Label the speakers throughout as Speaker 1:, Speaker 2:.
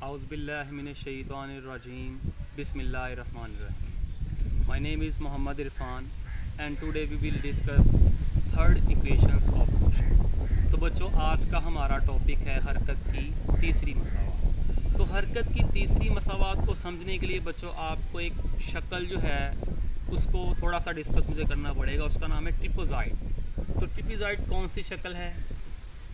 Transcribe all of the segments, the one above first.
Speaker 1: Auzubillahiminash-shaytanir-rajim. Bismillahir-rahmanir-rahim. My name is Muhammad Irfan and today we will discuss third equations of motions. तो बच्चों आज का हमारा topic है हरकत की तीसरी मसावात। तो हरकत की तीसरी मसावात को समझने के लिए बच्चों आपको एक शक्ल जो है उसको थोड़ा सा डिस्कस मुझे करना पड़ेगा। उसका नाम है ट्रिपोज़ॉइड। तो ट्रिपोज़ॉइड कौन सी शक्ल है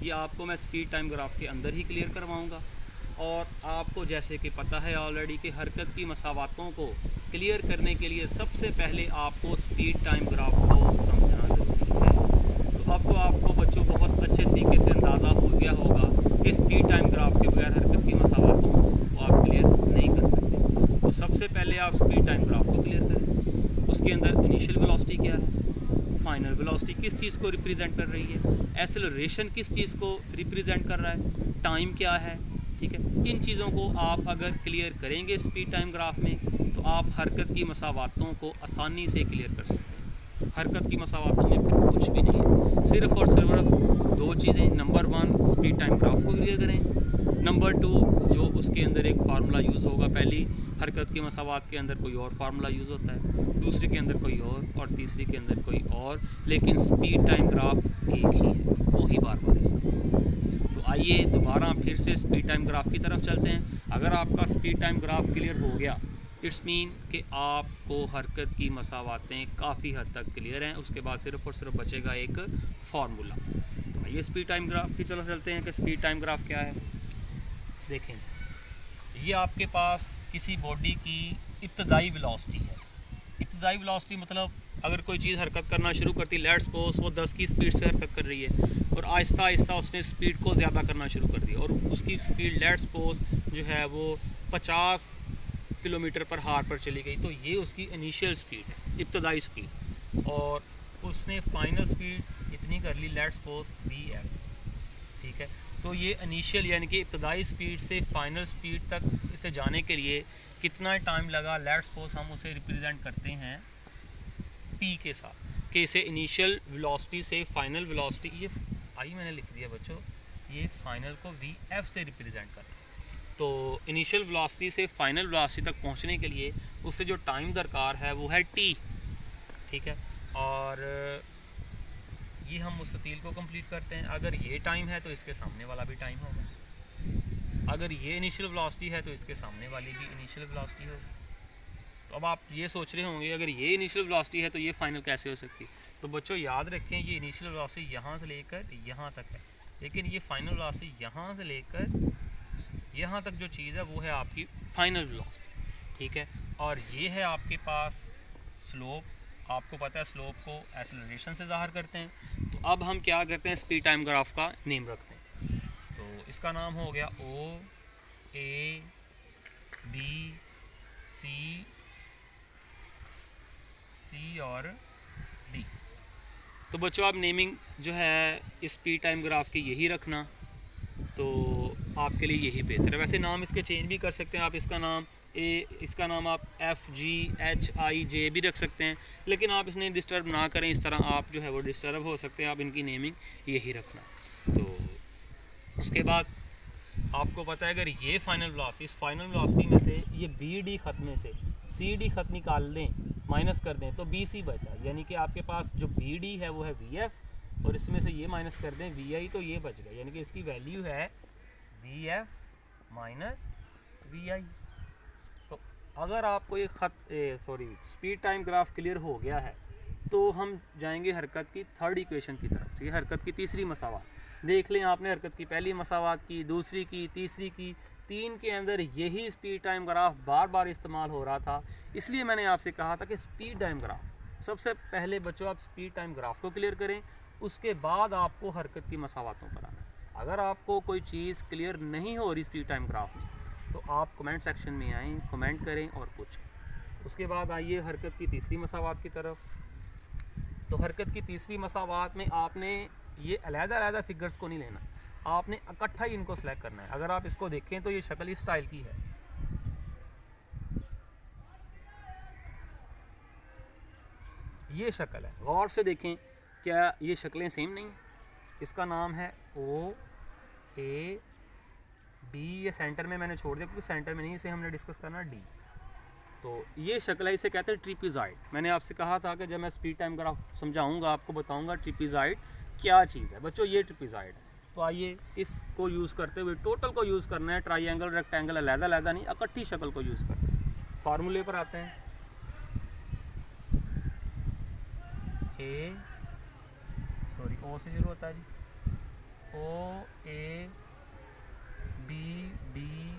Speaker 1: ये आपको मैं स्पीड टाइम ग्राफ के अंदर ही क्लियर करवाऊँगा। और आपको जैसे कि पता है ऑलरेडी कि हरकत की मसावातों को क्लियर करने के लिए सबसे पहले आपको स्पीड टाइम ग्राफ को समझना ज़रूरी है। तो अब तो आपको बच्चों बहुत अच्छे तरीके से अंदाज़ा हो गया होगा कि स्पीड टाइम ग्राफ के बगैर हरकत की मसावातों को आप क्लियर नहीं कर सकते। तो सबसे पहले आप स्पीड टाइम ग्राफ को क्लियर करें। उसके अंदर इनिशियल वेलोसिटी क्या है, फाइनल वेलोसिटी किस चीज़ को रिप्रेजेंट कर रही है, एक्सेलरेशन किस चीज़ को रिप्रेजेंट कर रहा है, टाइम क्या है। ठीक है, इन चीज़ों को आप अगर क्लियर करेंगे स्पीड टाइम ग्राफ में तो आप हरकत की मसावातों को आसानी से क्लियर कर सकते हैं। हरकत की मसावातों में फिर कुछ भी नहीं है, सिर्फ और सिर्फ दो चीज़ें। नंबर 1 स्पीड टाइम ग्राफ को क्लियर करें। नंबर 2 जो उसके अंदर एक फार्मूला यूज़ होगा। पहली हरकत की मसावात के अंदर कोई और फार्मूला यूज़ होता है, दूसरे के अंदर कोई और तीसरी के अंदर कोई और, लेकिन स्पीड टाइम ग्राफ एक ही है, वो ही बार बार तो आइए दोबारा फिर से स्पीड टाइम ग्राफ की तरफ चलते हैं। अगर आपका स्पीड टाइम ग्राफ क्लियर हो गया इट्स मीन कि आपको हरकत की मसावातें काफ़ी हद तक क्लियर हैं। उसके बाद सिर्फ और सिर्फ बचेगा एक फार्मूला। तो आइए स्पीड टाइम ग्राफ की तरफ चलते हैं कि स्पीड टाइम ग्राफ क्या है। देखें, ये आपके पास किसी बॉडी की इब्तदाई वेलोसिटी है। इब्तदाई वेलोसिटी मतलब अगर कोई चीज़ हरकत करना शुरू करती, लेट्स सपोज वो 10 की स्पीड से हरकत कर रही है और आहिस्ता आहिस्ता उसने स्पीड को ज़्यादा करना शुरू कर दिया और उसकी स्पीड लेट्स सपोज जो है वो 50 किलोमीटर पर हार पर चली गई, तो ये उसकी इनिशियल स्पीड है, इब्तदाई स्पीड। और उसने फाइनल स्पीड इतनी कर ली लेट्स सपोज VF। ठीक है, तो ये इनिशियल यानी कि इब्तदाई स्पीड से फाइनल स्पीड तक इसे जाने के लिए कितना टाइम लगा, लेट्स सपोज हम उसे रिप्रेजेंट करते हैं T के साथ कि इसे इनिशियल वेलोसिटी से फाइनल वेलोसिटी, ये आई मैंने लिख दिया बच्चों, ये फाइनल को VF से रिप्रेजेंट करते हैं। तो इनिशियल वेलोसिटी से फाइनल वेलोसिटी तक पहुंचने के लिए उससे जो टाइम दरकार है वो है T। ठीक है, और ये हम उस स्टील को कंप्लीट करते हैं। अगर ये टाइम है तो इसके सामने वाला भी टाइम होगा, अगर ये इनिशियल वेलोसिटी है तो इसके सामने वाली भी इनिशियल वेलोसिटी होगी। तो अब आप ये सोच रहे होंगे अगर ये इनिशियल वेलोसिटी है तो ये फाइनल कैसे हो सकती है। तो बच्चों याद रखें ये इनिशियल वेलोसिटी यहाँ से लेकर यहाँ तक है, लेकिन ये फाइनल वेलोसिटी यहाँ से लेकर यहाँ तक जो चीज़ है वो है आपकी फाइनल वेलोसिटी। ठीक है, और ये है आपके पास स्लोप। आपको पता है स्लोप को एक्सेलरेशन से ज़ाहिर करते हैं। तो अब हम क्या करते हैं, स्पीड टाइम ग्राफ का नेम रखते हैं। तो इसका नाम हो गया OABC और D। तो बच्चों आप नेमिंग जो है इस स्पीड टाइम ग्राफ की यही रखना, तो आपके लिए यही बेहतर है। वैसे नाम इसके चेंज भी कर सकते हैं आप, इसका नाम आप FGHIJ भी रख सकते हैं, लेकिन आप इसमें डिस्टर्ब ना करें, इस तरह आप जो है वो डिस्टर्ब हो सकते हैं। आप इनकी नेमिंग यही रखना। तो उसके बाद आपको पता है अगर ये फाइनल वेलोसिटी, इस फाइनल वेलोसिटी में से ये BD ख़त में से CD ख़त निकाल दें, माइनस कर दें तो BC बचा, यानी कि आपके पास जो BD है वो है VF और इसमें से ये माइनस कर दें VI, तो ये बच गया, यानी कि इसकी वैल्यू है VF माइनस VI। तो अगर आपको ये स्पीड टाइम ग्राफ क्लियर हो गया है तो हम जाएंगे हरकत की थर्ड इक्वेशन की तरफ। ये हरकत की तीसरी मसावात देख लें। आपने हरकत की पहली मसावात की, दूसरी की, तीसरी की, 3 के अंदर यही स्पीड टाइम ग्राफ बार बार इस्तेमाल हो रहा था। इसलिए मैंने आपसे कहा था कि स्पीड टाइम ग्राफ सबसे पहले बच्चों आप स्पीड टाइम ग्राफ को क्लियर करें, उसके बाद आपको हरकत की मसावातों पर आना। अगर आपको कोई चीज़ क्लियर नहीं हो रही स्पीड टाइम ग्राफ में तो आप कमेंट सेक्शन में आएँ, कमेंट करें और पूछें। उसके बाद आइए हरकत की तीसरी मसावात की तरफ। तो हरकत की तीसरी मसावात में आपने ये अलग-अलग फिगर्स को नहीं लेना, आपने इकट्ठा ही इनको सेलेक्ट करना है। अगर आप इसको देखें तो ये शक्ल इस स्टाइल की है, ये शक्ल है, गौर से देखें क्या ये शक्लें सेम नहीं। इसका नाम है OABC डी ये सेंटर में मैंने छोड़ दिया क्योंकि सेंटर में नहीं, इसे हमने डिस्कस करना डी। तो ये शक्ल है, इसे कहते हैं ट्रिपिज़ॉइड। मैंने आपसे कहा था कि जब मैं स्पीड टाइम ग्राफ समझाऊंगा आपको बताऊंगा ट्रिपिज़ॉइड क्या चीज़ है। बच्चों ये ट्रिपिज़ॉइड है। तो आइए इसको यूज़ करते हुए टोटल को यूज़ करना है, ट्राइंगल रेक्टेंगल अलग-अलग नहीं, इकट्ठी शक्ल को यूज़ करते हैं। फार्मूले पर आते हैं। ओ से शुरू होता है जी, ओ ए बी डी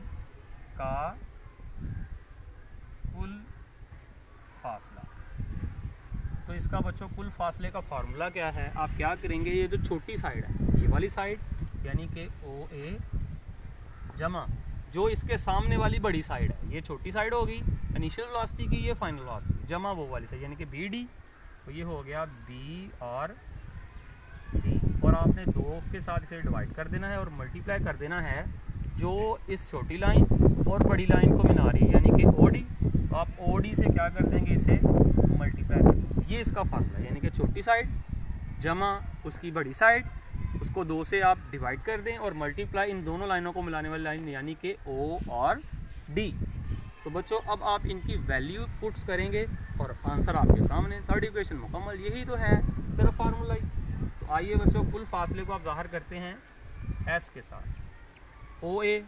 Speaker 1: का कुल फासला। तो इसका बच्चों कुल फासले का फार्मूला क्या है? आप क्या करेंगे, ये जो छोटी साइड है ये वाली साइड यानी कि ओ ए जमा जो इसके सामने वाली बड़ी साइड है, ये छोटी साइड होगी इनिशियल वेलोसिटी की, ये फाइनल वेलोसिटी, जमा वो वाली साइड यानी कि बी डी। तो ये हो गया बी और डी, और आपने दो के साथ इसे डिवाइड कर देना है और मल्टीप्लाई कर देना है जो इस छोटी लाइन और बड़ी लाइन को मिला रही है यानी कि ओ डी। तो आप ओ डी से क्या कर देंगे, इसे मल्टीप्लाई कर देंगे। ये इसका फार्मूला है यानी कि छोटी साइड जमा उसकी बड़ी साइड, उसको दो से आप डिवाइड कर दें और मल्टीप्लाई इन दोनों लाइनों को मिलाने वाली लाइन यानी कि ओ और डी। तो बच्चों अब आप इनकी वैल्यू पुट्स करेंगे और आंसर आपके सामने, थर्ड इक्वेशन मुकम्मल। यही तो है सिर्फ फार्मूला ही। तो आइए बच्चों कुल फासले को आप ज़ाहिर करते हैं एस के साथ। ओ ए,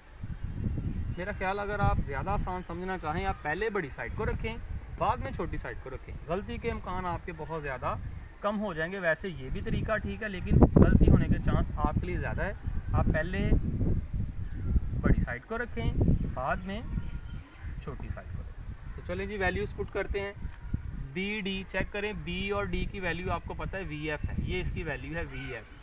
Speaker 1: मेरा ख्याल अगर आप ज़्यादा आसान समझना चाहें आप पहले बड़ी साइड को रखें बाद में छोटी साइड को रखें, गलती के इम्कान आपके बहुत ज़्यादा कम हो जाएंगे। वैसे ये भी तरीका ठीक है लेकिन गलती होने के चांस आपके लिए ज़्यादा है। आप पहले बड़ी साइड को रखें बाद में छोटी साइड को रखें। तो चलें जी वैल्यूज़ पुट करते हैं। बी डी चेक करें, बी और डी की वैल्यू आपको पता है वी एफ है, ये इसकी वैल्यू है वी एफ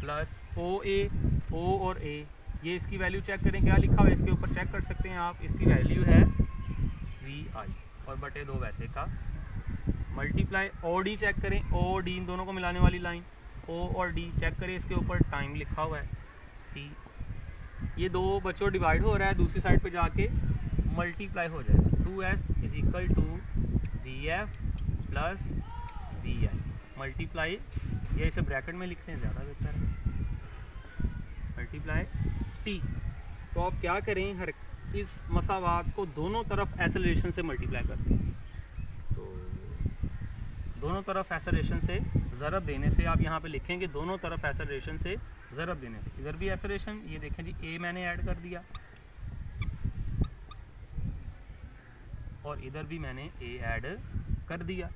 Speaker 1: प्लस ओ ए, ओ और ए ये इसकी वैल्यू चेक करें क्या लिखा हुआ है इसके ऊपर, चेक कर सकते हैं आप, इसकी वैल्यू है वी आई और बटे दो वैसे का मल्टीप्लाई। ओ डी चेक करें, ओ डी इन दोनों को मिलाने वाली लाइन, ओ और डी चेक करें इसके ऊपर टाइम लिखा हुआ है टी। ये दो बच्चों डिवाइड हो रहा है, दूसरी साइड पे जाके मल्टीप्लाई हो जाएगा। 2s is equal to V F plus we i multiply, या इसे ब्रैकेट में लिखते हैं ज़्यादा बेहतर है, मल्टीप्लाई टी। तो आप क्या करें, हर इस मसावात को दोनों तरफ एक्सेलरेशन से मल्टीप्लाई करते हैं। तो दोनों तरफ एक्सेलरेशन से ज़रब देने से आप यहाँ पे लिखेंगे दोनों तरफ एक्सेलरेशन से ज़रब देने से। इधर भी एक्सेलरेशन, ये देखें जी ए मैंने ऐड कर दिया और इधर भी मैंने ए ऐड कर दिया।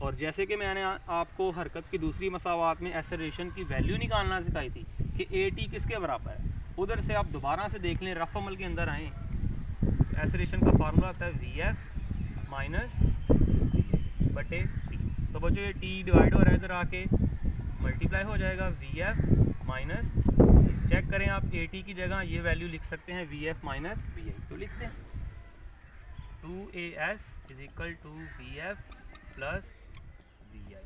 Speaker 1: और जैसे कि मैंने आपको हरकत की दूसरी मसावात में एक्सेलरेशन की वैल्यू निकालना सिखाई थी कि ए टी किसके बराबर है, उधर से आप दोबारा से देख लें, रफ अमल के अंदर आएँ। एक्सेलरेशन का फार्मूला होता है वी एफ माइनस बटे टी। तो बच्चों ये टी डिवाइड हो रहा है, इधर आके मल्टीप्लाई हो जाएगा वी एफ माइनस, चेक करें आप ए टी की जगह ये वैल्यू लिख सकते हैं V F minus V I. तो लिखते हैं 2as is equal to V F plus we I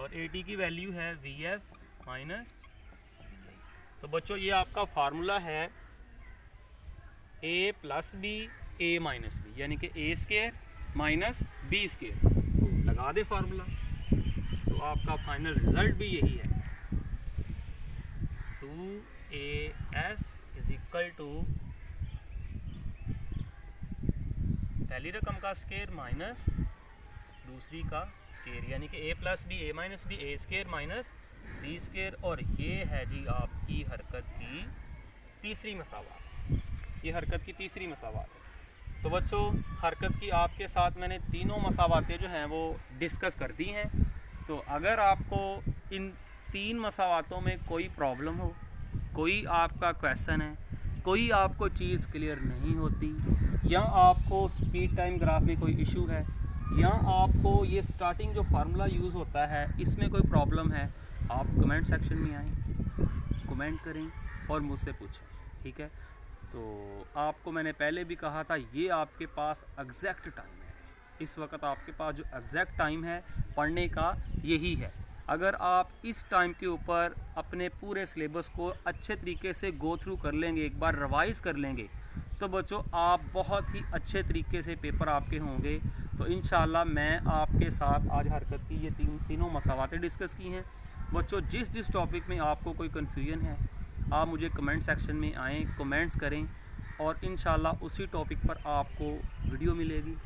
Speaker 1: और ए टी की वैल्यू है V F minus V I. तो बच्चों ये आपका फार्मूला है a plus B A minus B यानी कि A square minus B square. तो लगा दे फार्मूला, तो आपका फाइनल रिजल्ट भी यही है 2as इज इक्वल टू पहली रकम का स्केयर माइनस दूसरी का स्केयर यानी कि a plus B A minus b a square minus B square. और ये है जी आपकी हरकत की तीसरी मसावात, ये हरकत की तीसरी मसावात है। तो बच्चों हरकत की आपके साथ मैंने तीनों मसावातें जो हैं वो डिस्कस कर दी हैं। तो अगर आपको इन तीन मसावातों में कोई प्रॉब्लम हो, कोई आपका क्वेश्चन है, कोई आपको चीज़ क्लियर नहीं होती, या आपको स्पीड टाइम ग्राफ में कोई इशू है, या आपको ये स्टार्टिंग जो फार्मूला यूज़ होता है इसमें कोई प्रॉब्लम है, आप कमेंट सेक्शन में आएँ, कमेंट करें और मुझसे पूछें, ठीक है। तो आपको मैंने पहले भी कहा था ये आपके पास एग्जैक्ट टाइम है, इस वक्त आपके पास जो एग्जैक्ट टाइम है पढ़ने का यही है। अगर आप इस टाइम के ऊपर अपने पूरे सिलेबस को अच्छे तरीके से गो थ्रू कर लेंगे, एक बार रिवाइज कर लेंगे, तो बच्चों आप बहुत ही अच्छे तरीके से पेपर आपके होंगे। तो इंशाल्लाह मैं आपके साथ आज हरकत की ये तीनों मसावातें डिस्कस की हैं। बच्चों जिस जिस टॉपिक में आपको कोई कन्फ्यूजन है आप मुझे कमेंट सेक्शन में आएँ, कमेंट्स करें और इंशाल्लाह उसी टॉपिक पर आपको वीडियो मिलेगी।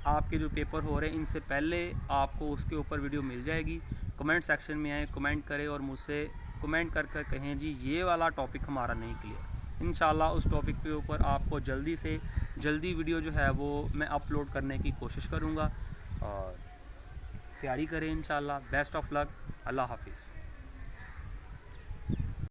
Speaker 1: आपके जो पेपर हो रहे हैं इनसे पहले आपको उसके ऊपर वीडियो मिल जाएगी। कमेंट सेक्शन में आए, कमेंट करें और मुझसे कमेंट कर कर कहें जी ये वाला टॉपिक हमारा नहीं क्लियर। इंशाल्लाह उस टॉपिक के ऊपर आपको जल्दी से जल्दी वीडियो जो है वो मैं अपलोड करने की कोशिश करूँगा और तैयारी करें इंशाल्लाह। Best of luck. अल्लाह हाफिज़।